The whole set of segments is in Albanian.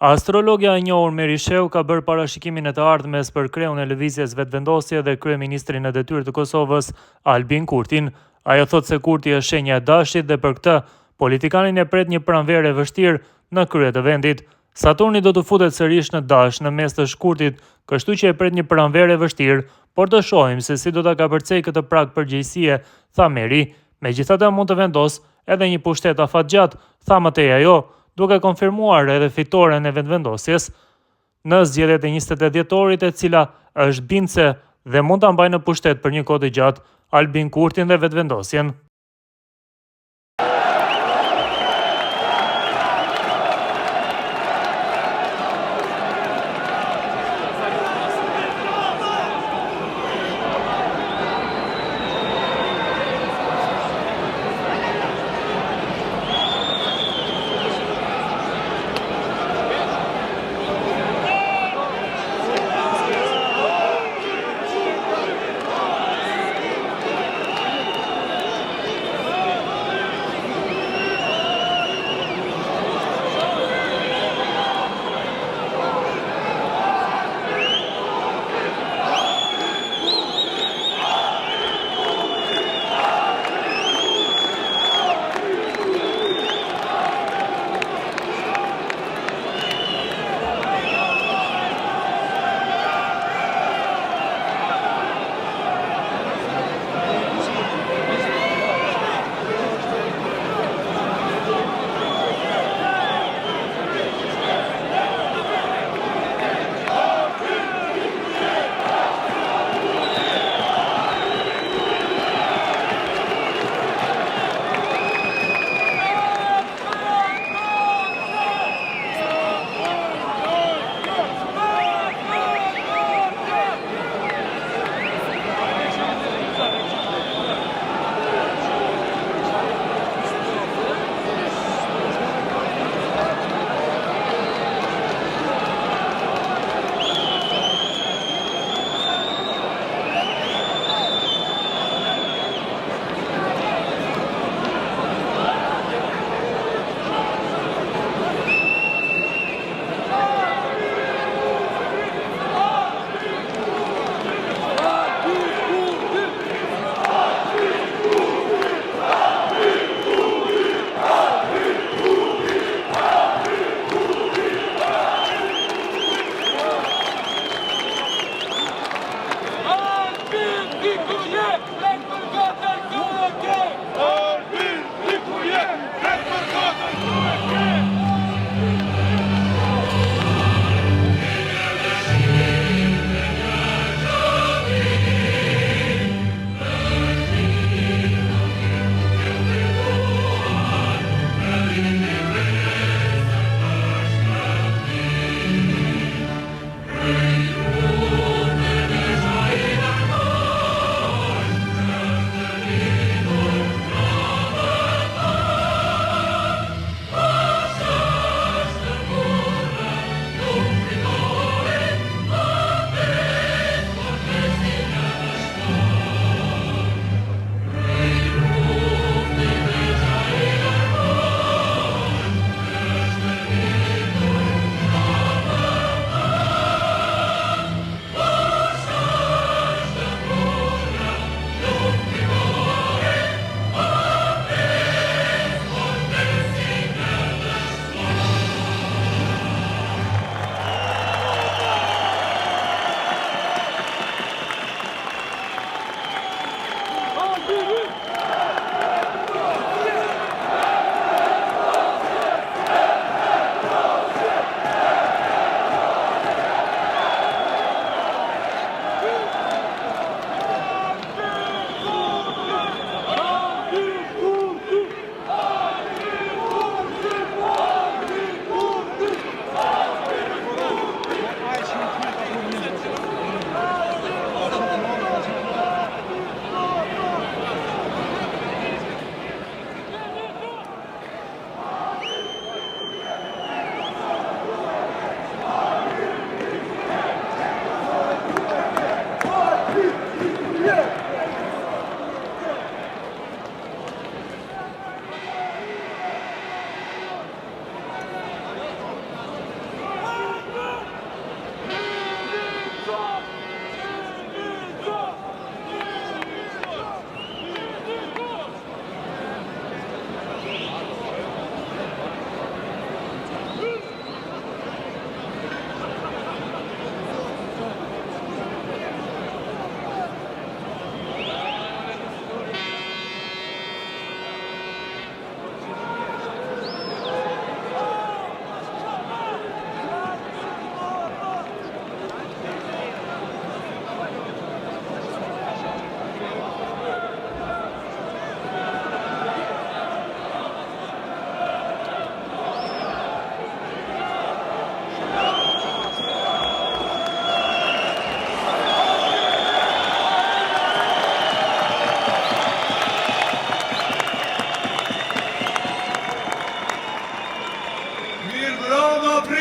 Astrologja e njohur Meri Sheu ka bërë parashikimin e të ardhmes për kreun e lëvizjes vetëvendosje dhe kryeministrin e detyrë të Kosovës, Albin Kurtin. Ajo thotë se Kurti është shenja e dashit dhe për këtë, politikanin e pret një pranverë e vështirë në krye të vendit. Saturni do të futet sërish në Dash në mes të shkurtit, kështu që e pret një pranverë e vështirë, por të shohim se si do ta kapërcej këtë prag përgjegjësie, tha Meri. Megjithatë mund të vendos edhe një pushtet afatgjat, tha mëtej ajo, duke konfirmuar edhe fitoren e vendvendosjes në zgjedhjet e 28 dhjetorit, e cila është bindse dhe mund ta mbajë në pushtet për një kohë të gjatë Albin Kurtin dhe vetëvendosjen.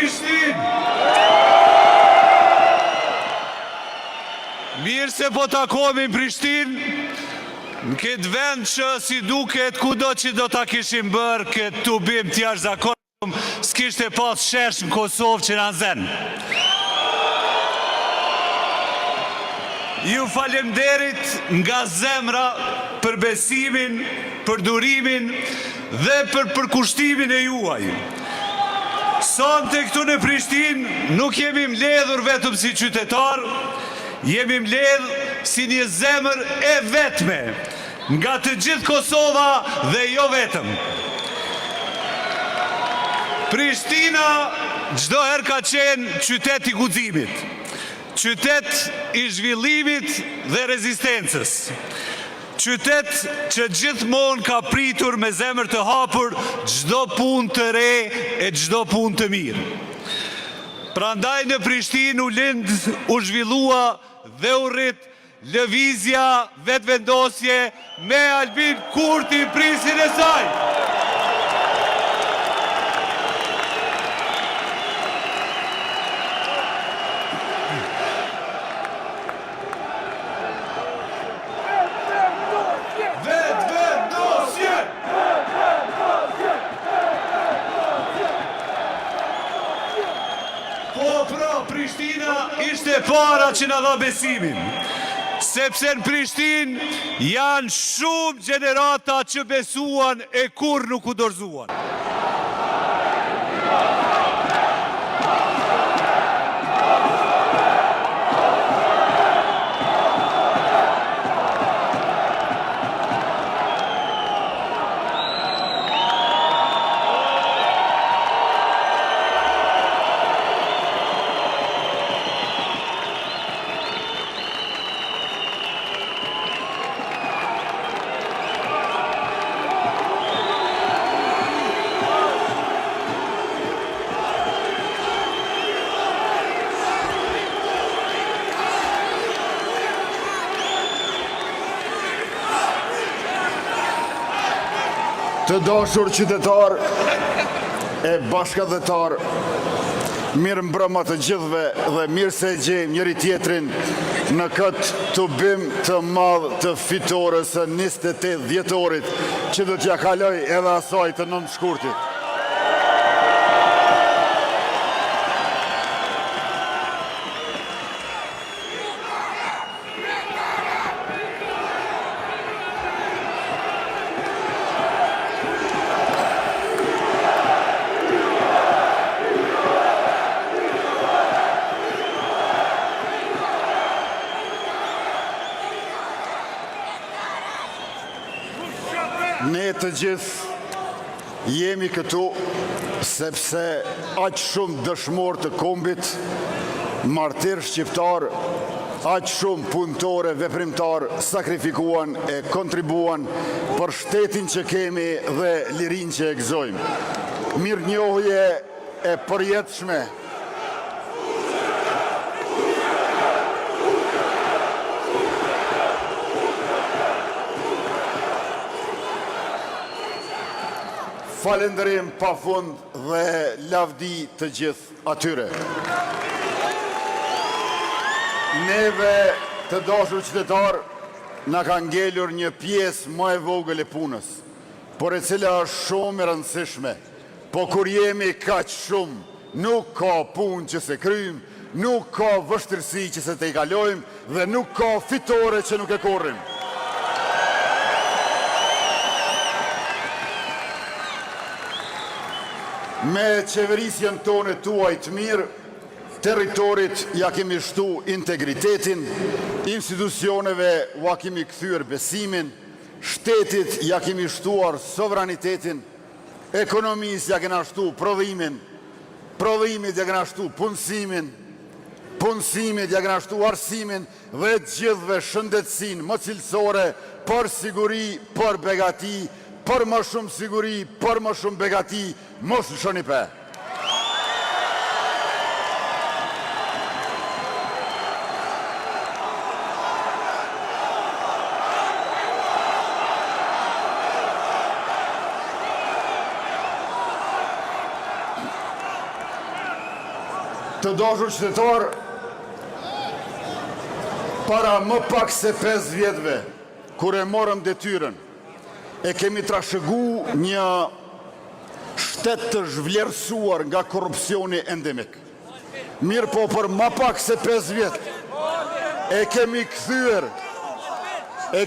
Prishtinë! Mirë se po takohemi në Prishtinë, në këtë vend që si duket kudo që do ta kishim bërë këtë tubim të jashtëzakonshëm, s'kishte pas shesh në Kosovë që na nxen. Ju falemderit nga zemra për besimin, për durimin dhe për përkushtimin e juaj. Sonte këtu në Prishtinë nuk jemi mbledhur vetëm si qytetar, jemi mbledhur si një zemër e vetme nga të gjithë Kosova dhe jo vetëm. Prishtina çdo herë ka qenë qytet i guximit, qytet i zhvillimit dhe rezistencës, qytet që gjithmonë ka pritur me zemër të hapur çdo punë të re e çdo punë të mirë. Prandaj në Prishtinë u lind, u zhvillua dhe u rrit lëvizja vetëvendosje me Albin Kurti, prisin e saj. Prishtina ishte para që na dha besimin, sepse në Prishtinë janë shumë gjenerata që besuan e kur nuk u dorëzuan. Të dashur qytetar e bashkëdhetar, mirë mbrëma të gjithëve dhe mirë se gjejmë njëri tjetrin në këtë tubim të madh të fitores së 28 dhjetorit që do t'ja kaloj edhe asaj të 9 shkurtit. Ne të gjithë jemi këtu sepse aq shumë dëshmor të kombit, martir shqiptar, aq shumë punëtore, veprimtar sakrifikuan e kontribuan për shtetin që kemi dhe lirin që e gëzojmë. Mirënjohje e përjetshme. Falënderim pafund dhe lavdi të gjithë atyre. Neve të dashur qytetar na ka ngelur një pjesë më e vogël e punës, por e cila është shumë e rëndësishme. Po kur jemi kaq shumë, nuk ka punë që se kryjmë, nuk ka vështirësi që se te i kalojmë dhe nuk ka fitore që nuk e korrim. Me qeverisjen tonë tuaj të mirë, territorit ja kemi shtu integritetin, institucioneve ja kemi kthyer besimin, shtetit ja kemi shtuar sovranitetin, ekonomisë ja kena shtu prodhimin, prodhimit ja kena shtu punësimin, punësimit ja kena shtu arsimin dhe gjithve shëndetësin më cilësore për siguri, për begati, për më shumë siguri, për më shumë begati, mos lëshoni pe. Të dashur qytetar, para më pak se 5 vjetëve, kur e morëm detyrën, e kemi trashëgu një shtet të zhvlerësuar nga korrupsioni endemik. Mirë po për më pak se 5 vjetë, e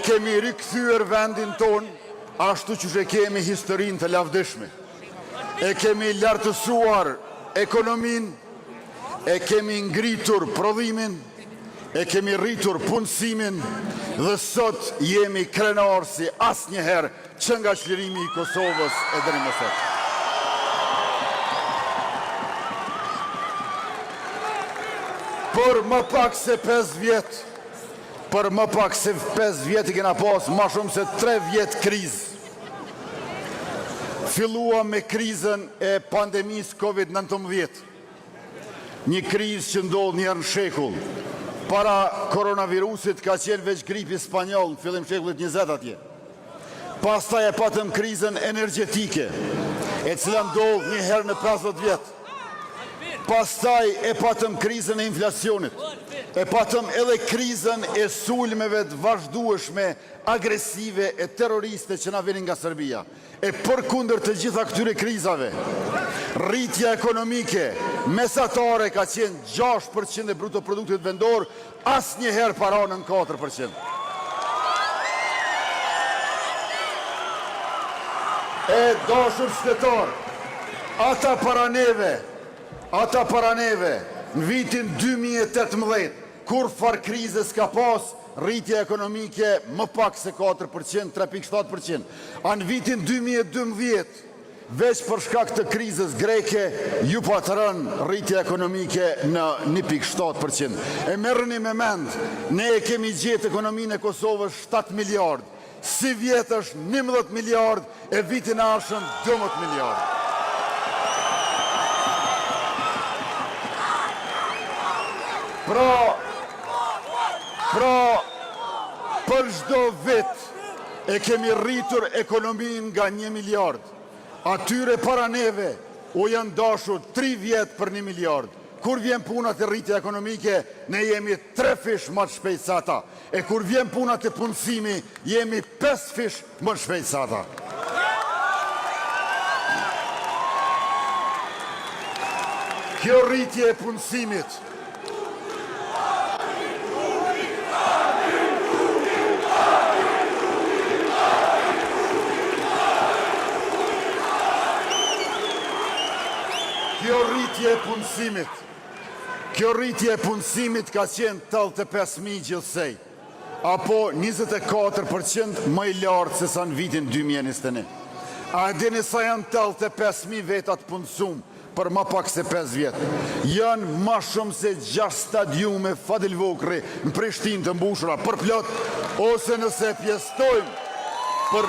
kemi rikthyer vendin ton, ashtu që kemi historinë të lavdishme. E kemi lartësuar ekonominë, e kemi ngritur prodhimin, e kemi rritur punësimin dhe sot jemi krenar si asnjëherë që nga çlirimi i Kosovës e deri më sot. Për më pak se 5 vjet i kena pas ma shumë se 3 vjet krizë. Fillua me krizën e pandemisë Covid-19, një krizë që ndodh një herë në shekull. Para koronavirusit ka qenë veç gripi spanjoll në fillim shekullit 20 atje. Pastaj e patëm krizën energjetike, e cila ndodh një herë në 50 vjet. Pastaj e patëm krizën e inflacionit. E patëm edhe krizën e sulmeve të vazhdueshme, agresive e terroriste që na vinin nga Serbia. E përkundër të gjitha këtyre krizave, rritja ekonomike mesatare ka qenë 6% e bruto produktit vendor, asnjëherë para në 4%. E dashur qytetar, ata para neve, në vitin 2018, kur far krizës ka pas, rritja ekonomike më pak se 4%, 3.7%. A në vitin 2012, veç për shkak të krizës greke, ju pa të rënë rritja ekonomike në 1.7%. E merrni me mend, ne e kemi gjetë ekonominë e Kosovës 7 miliard, si vjetë është 11 miliard, e vitin ashëm 12 miliard. Pra, për çdo vit e kemi rritur ekonominë nga 1 miliard. Atyre para neve u janë dashur 3 vjet për 1 miliard. Kur vjen puna të rritja ekonomike, ne jemi 3 fish më të shpejt se ata. E kur vjen puna të punësimi, jemi 5 fish më të shpejt se ata. Kjo rritje e punësimit Kjo rritje e punësimit ka qenë 85.000 gjithsej, apo 24% më i lartë se sa në vitin 2021. A e dini sa janë 85.000 vetat punësum për më pak se 5 vjetë? Janë ma shumë se 6 stadiume Fadil Vokri në Prishtinë të mbushura për plot, ose nëse pjestojmë për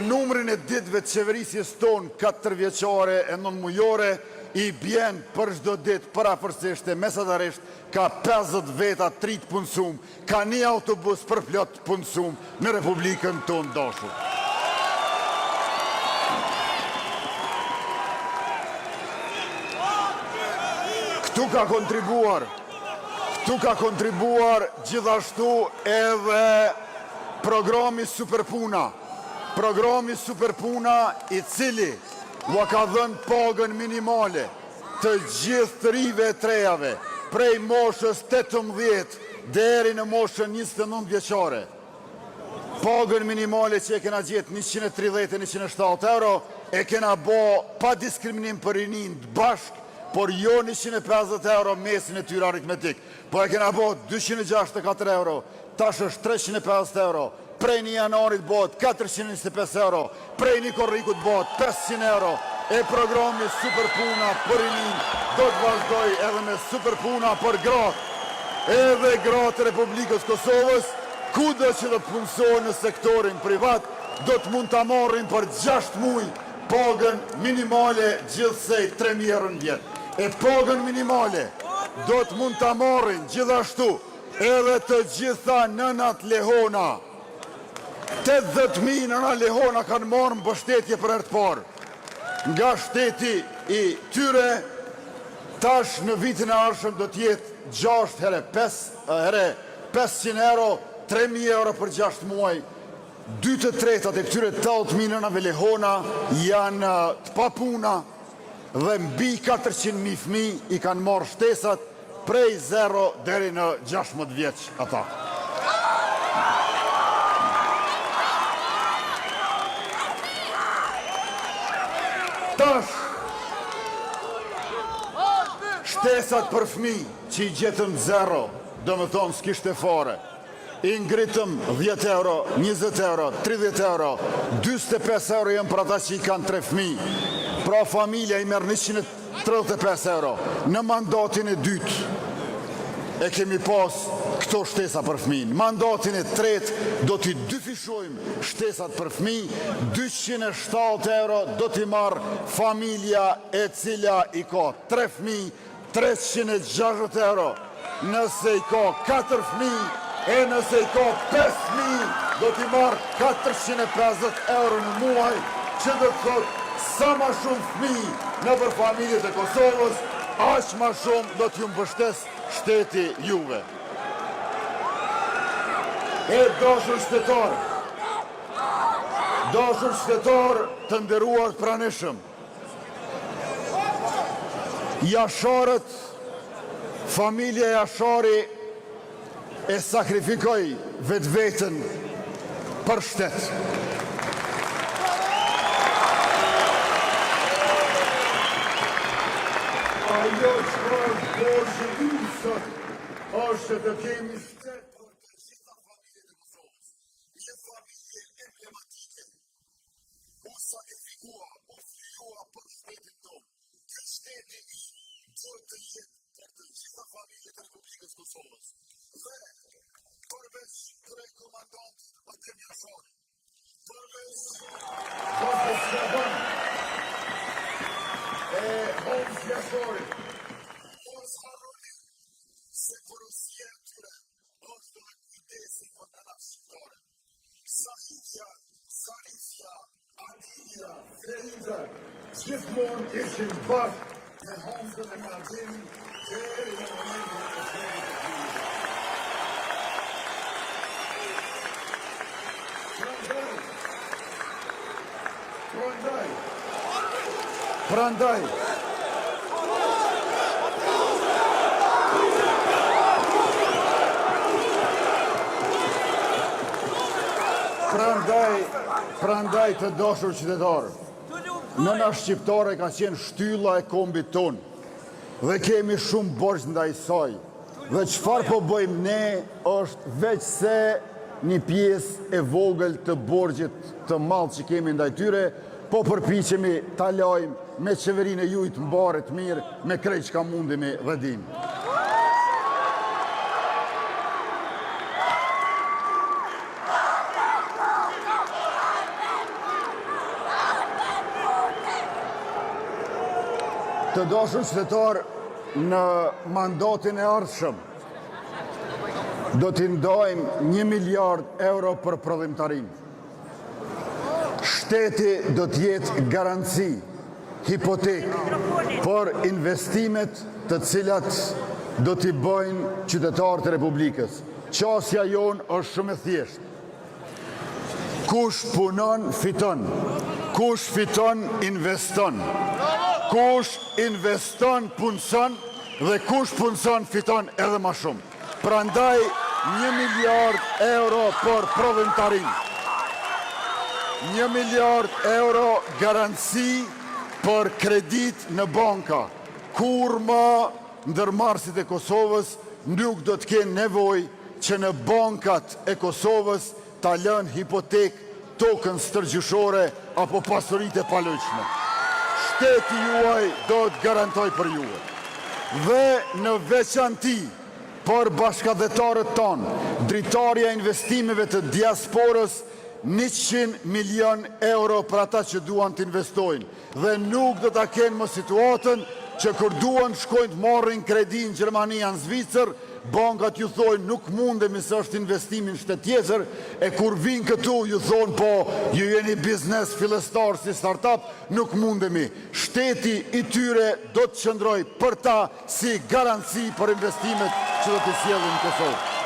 numrin e ditëve të qeverisjes tonë 4 vjeçare e 9 mujore, i bjen për çdo ditë parafërsisht e mesatarisht ka 50 veta trit punësum, ka 1 autobus për plot punësum në Republikën tonë dashur. Këtu ka kontribuar gjithashtu edhe programi Superpuna. Programi Superpuna i cili u ka dhënë pagën minimale të gjithë të rive e trejave, prej moshës 18 deri në moshën 29 vjeçare. Pagën minimale që e kena gjetë 130-107 euro, e kena bo pa diskriminim për rinin të bashk, por jo 150 euro mesin e tyre aritmetik, po e kena bo 264 euro, tash është 350 euro, prej 1 janarit bot 425 euro, prej 1 korrikut bot 500 euro, e programi Superpuna për rinin do të vazhdoj edhe me Superpuna për gratë, edhe gratë Republikës Kosovës, kudo që do të punësojnë në sektorin privat, do të mund të marrin për 6 muj pagën minimale gjithsej 3.000 euro në vjet. E pagën minimale do të mund të marrin gjithashtu edhe të gjitha nënat lehona. 80.000 nëna lehona kanë marrë mbështetje për herë të parë nga shteti i tyre, tash në vitin e ardhshëm do t'jetë 6 herë 500 euro, 3.000 euro për 6 muaj, 2/3 e këtyre 80 milionave lehona janë të papuna dhe mbi 400.000 fëmijë i kanë marrë shtesat prej 0 deri në 16 vjeç ata. Tash, shtesat për fëmijë që i gjetëm 0, do më thonë s'kishte fare, i ngritëm 10 euro, 20 euro, 30 euro, 25 euro jënë për ata që i kanë 3 fëmijë. Pra familja i merë 135 euro. Në mandatin e dytë e kemi pas këto shtesa për fëmijë. Mandatin e tretë do t'i dyfishojmë shtesat për fëmijë, 207 euro do t'i marë familja e cila i ka 3 fëmijë, 360 euro. Nëse i ka 4 fëmijë, e nëse i ka 5 fëmijë, do t'i marë 450 euro në muaj, që do të thotë sa ma shumë fëmijë në për familjet e Kosovës, aq ma shumë do t'ju mbështes shteti juve. E dashur shtetar të nderuar pranishëm, Jasharët, familja Jashari e sakrifikoj vetë-vetën për shtet. Ajo që është borgjë ynë sot, është të kemi shtet për të gjitha familjet e Kosovës. Një familje emblematike, u sakrifikuar, u flijua për shtetin tonë. Ky shteti duhet të jetë për të gjitha familjet e Republikës Kosovës. Dhe përveç 3 komandantit Adem Jashari, përveç Homs Jashari, mos harroni se porosia e tyre është me kujdesi për nënat shqiptare. Salifja, Adilja, Ferida, gjithmonë ishin bashkë me Homsën e Ademin deri në momentin e shkrimit të tyre. Prandaj, të dashur qytetarë, nëna shqiptare ka qenë shtylla e kombit tonë dhe kemi shumë borxh ndaj saj. Dhe çfarë po bëjmë ne është veç se një pjesë e vogël të borxhit të madh që kemi ndaj tyre, po përpiqemi ta lajmë me qeverinë e juaj të mbaret mirë, me krejt çka mundemi dhe dim. Të dashur qytetar, në mandatin e ardhshëm do t'i ndajmë 1 miliard euro për prodhimtarinë. Shteti do t'jetë garanci, hipotekë për investimet të cilat do t'i bëjnë qytetarët e Republikës. Qasja jonë është shumë e thjeshtë. Kush punon, fiton. Kush fiton, investon. Kush investon, punëson, dhe kush punëson, fiton edhe ma shumë. Prandaj 1 miliard euro për prodhimtarinë. 1 miliard euro garanci për kredit në banka. Kur më ndërmarrësit e Kosovës nuk do të kenë nevojë që në bankat e Kosovës ta lënë hipotek tokën stërgjyshore apo pasuritë e palojshme. Shteti juaj do të garantoj për juve. Dhe në veçanti për bashkëdhetarët tonë, dritarja investimeve të diasporës 100 milion euro për ata që duan të investojnë. Dhe nuk do të kenë më situatën që kur duan shkojnë të marrin kredi në Gjermani, në Zvicër, bankat ju thonë nuk mundemi se është investimin shtet tjetër, e kur vinë këtu ju thonë po, ju jeni biznes fillestar si startup, nuk mundemi. Shteti i tyre do të qëndroj për ta si garanci për investimet që do të sjellin në Kosovë.